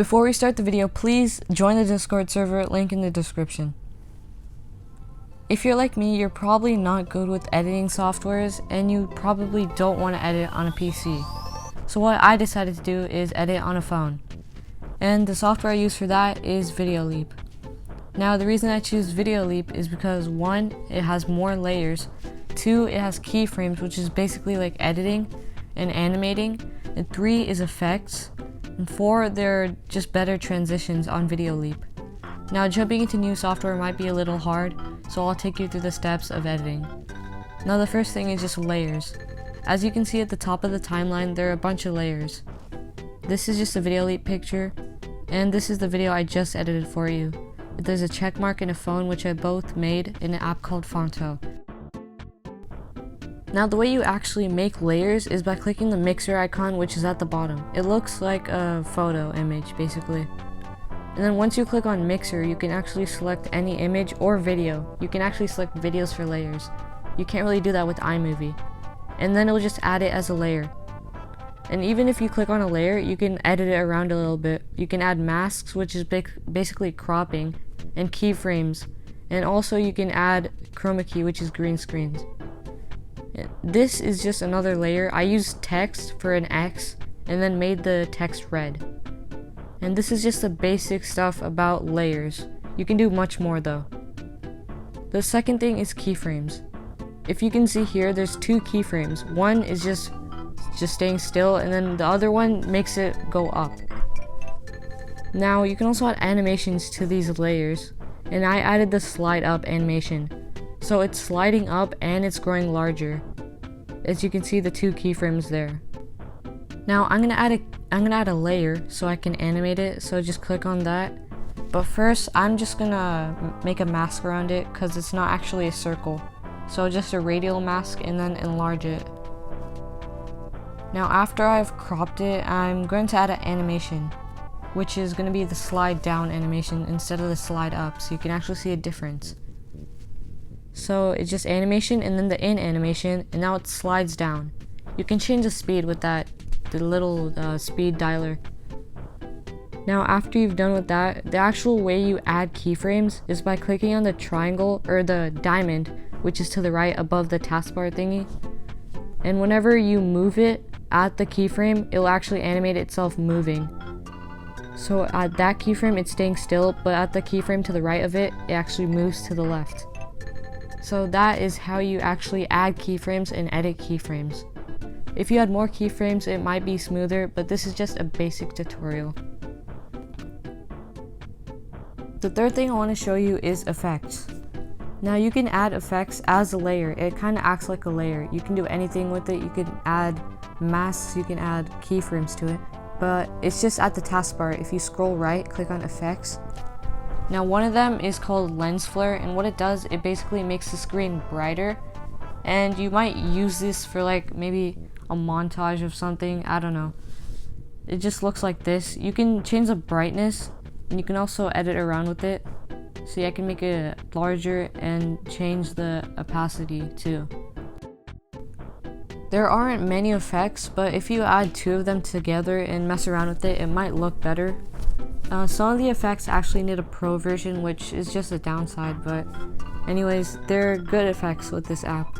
Before we start the video, please join the Discord server, link in the description. If you're like me, you're probably not good with editing softwares and you probably don't want to edit on a PC. So what I decided to do is edit on a phone. And the software I use for that is VideoLeap. Now the reason I choose VideoLeap is because 1, it has more layers, 2, it has keyframes, which is basically like editing and animating, and 3 is effects, and 4, there are just better transitions on VideoLeap. Now jumping into new software might be a little hard, so I'll take you through the steps of editing. Now the first thing is just layers. As you can see at the top of the timeline, there are a bunch of layers. This is just a VideoLeap picture, and this is the video I just edited for you. There's a check mark and a phone, which I both made in an app called Fonto. Now the way you actually make layers is by clicking the mixer icon, which is at the bottom. It looks like a photo image basically. And then once you click on mixer, you can actually select any image or video. You can actually select videos for layers. You can't really do that with iMovie. And then it'll just add it as a layer. And even if you click on a layer, you can edit it around a little bit. You can add masks, which is basically cropping, and keyframes. And also you can add chroma key, which is green screens. This is just another layer. I used text for an X and then made the text red. And this is just the basic stuff about layers. You can do much more though. The second thing is keyframes. If you can see here, there's 2 keyframes. One is just staying still, and then the other one makes it go up. Now you can also add animations to these layers, and I added the slide up animation. So it's sliding up and it's growing larger. As you can see, the 2 keyframes there. Now I'm gonna add a layer so I can animate it, so just click on that. But first I'm just gonna make a mask around it because it's not actually a circle. So just a radial mask and then enlarge it. Now after I've cropped it, I'm going to add an animation, which is going to be the slide down animation instead of the slide up, so you can actually see a difference. So it's just animation and then the in animation, and now it slides down. You can change the speed with the little speed dialer. Now after you've done with that, the actual way you add keyframes is by clicking on the triangle or the diamond, which is to the right above the taskbar thingy. And whenever you move it at the keyframe, it'll actually animate itself moving. So at that keyframe it's staying still, but at the keyframe to the right of it, it actually moves to the left. So that is how you actually add keyframes and edit keyframes. If you add more keyframes, it might be smoother, but this is just a basic tutorial. The third thing I want to show you is effects. Now you can add effects as a layer. It kind of acts like a layer. You can do anything with it. You can add masks, you can add keyframes to it, but it's just at the taskbar. If you scroll right, click on effects. Now one of them is called lens flare, and what it does, it basically makes the screen brighter, and you might use this for like maybe a montage of something, I don't know. It just looks like this. You can change the brightness, and you can also edit around with it. See, I can make it larger and change the opacity too. There aren't many effects, but if you add 2 of them together and mess around with it, it might look better. Some of the effects actually need a pro version, which is just a downside, but anyways, they're good effects with this app.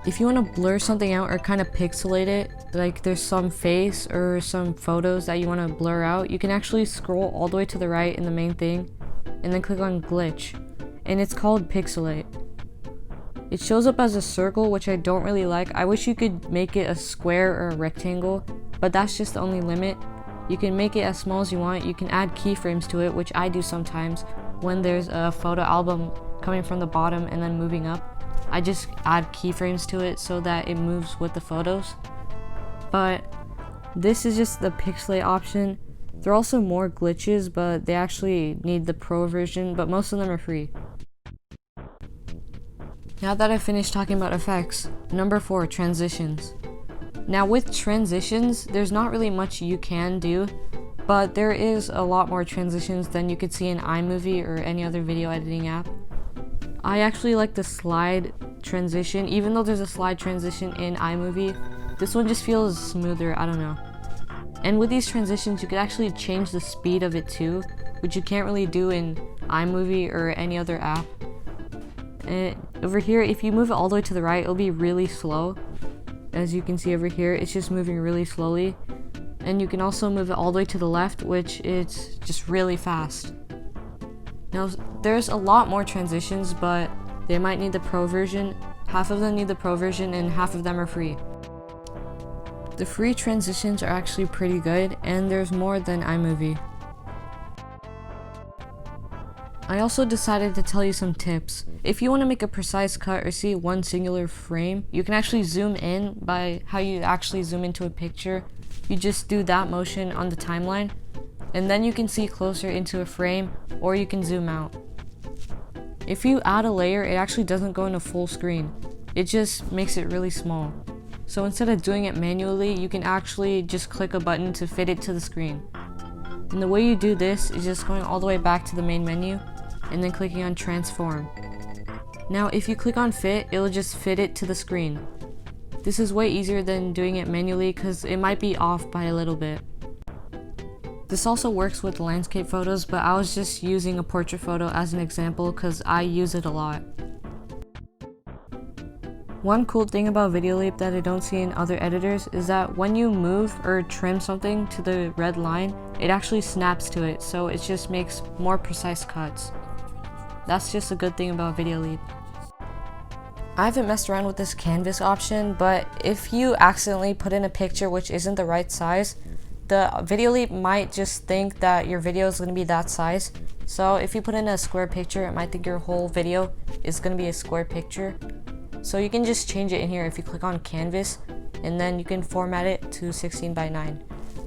If you want to blur something out or kind of pixelate it, like there's some face or some photos that you want to blur out, you can actually scroll all the way to the right in the main thing and then click on glitch, and it's called pixelate. It shows up as a circle, which I don't really like. I wish you could make it a square or a rectangle, but that's just the only limit. You can make it as small as you want. You can add keyframes to it, which I do sometimes when there's a photo album coming from the bottom and then moving up. I just add keyframes to it so that it moves with the photos. But this is just the pixelate option. There are also more glitches, but they actually need the pro version, but most of them are free. Now that I've finished talking about effects, number 4, transitions. Now with transitions, there's not really much you can do, but there is a lot more transitions than you could see in iMovie or any other video editing app. I actually like the slide transition, even though there's a slide transition in iMovie. This one just feels smoother, I don't know. And with these transitions, you can actually change the speed of it too, which you can't really do in iMovie or any other app. And over here, if you move it all the way to the right, it'll be really slow. As you can see over here, it's just moving really slowly. And you can also move it all the way to the left, which is just really fast. Now, there's a lot more transitions, but they might need the pro version. Half of them need the pro version and half of them are free. The free transitions are actually pretty good, and there's more than iMovie. I also decided to tell you some tips. If you want to make a precise cut or see one singular frame, you can actually zoom in by how you actually zoom into a picture. You just do that motion on the timeline, and then you can see closer into a frame, or you can zoom out. If you add a layer, it actually doesn't go into full screen. It just makes it really small. So instead of doing it manually, you can actually just click a button to fit it to the screen. And the way you do this is just going all the way back to the main menu and then clicking on transform. Now if you click on fit, it'll just fit it to the screen. This is way easier than doing it manually because it might be off by a little bit. This also works with landscape photos, but I was just using a portrait photo as an example because I use it a lot. One cool thing about Video Leap that I don't see in other editors is that when you move or trim something to the red line, it actually snaps to it, so it just makes more precise cuts. That's just a good thing about Video Leap. I haven't messed around with this canvas option, but if you accidentally put in a picture which isn't the right size, the Video Leap might just think that your video is going to be that size. So if you put in a square picture, it might think your whole video is going to be a square picture. So you can just change it in here if you click on canvas, and then you can format it to 16:9,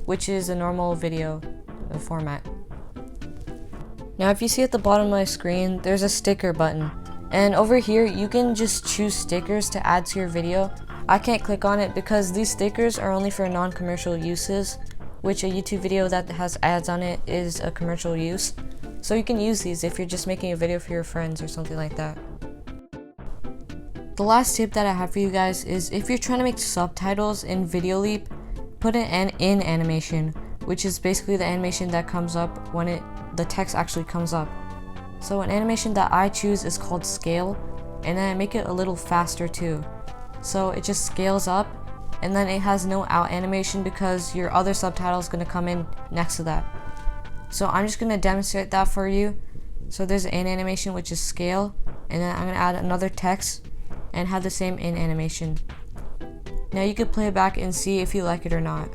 which is a normal video format. Now if you see at the bottom of my screen, there's a sticker button. And over here, you can just choose stickers to add to your video. I can't click on it because these stickers are only for non-commercial uses, which a YouTube video that has ads on it is a commercial use. So you can use these if you're just making a video for your friends or something like that. The last tip that I have for you guys is if you're trying to make subtitles in Video Leap, put an in animation, which is basically the animation that comes up when the text actually comes up. So an animation that I choose is called scale, and then I make it a little faster too. So it just scales up, and then it has no out animation because your other subtitle is going to come in next to that. So I'm just going to demonstrate that for you. So there's an in animation, which is scale, and then I'm going to add another text and have the same in animation. Now you can play it back and see if you like it or not.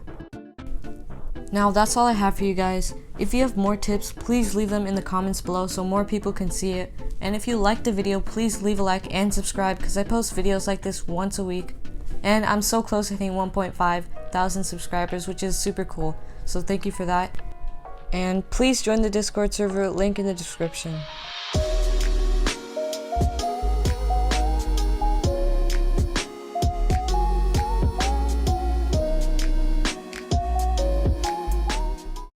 Now that's all I have for you guys. If you have more tips, please leave them in the comments below so more people can see it. And if you liked the video, please leave a like and subscribe because I post videos like this once a week. And I'm so close to hitting 1,500 subscribers, which is super cool. So thank you for that. And please join the Discord server, link in the description.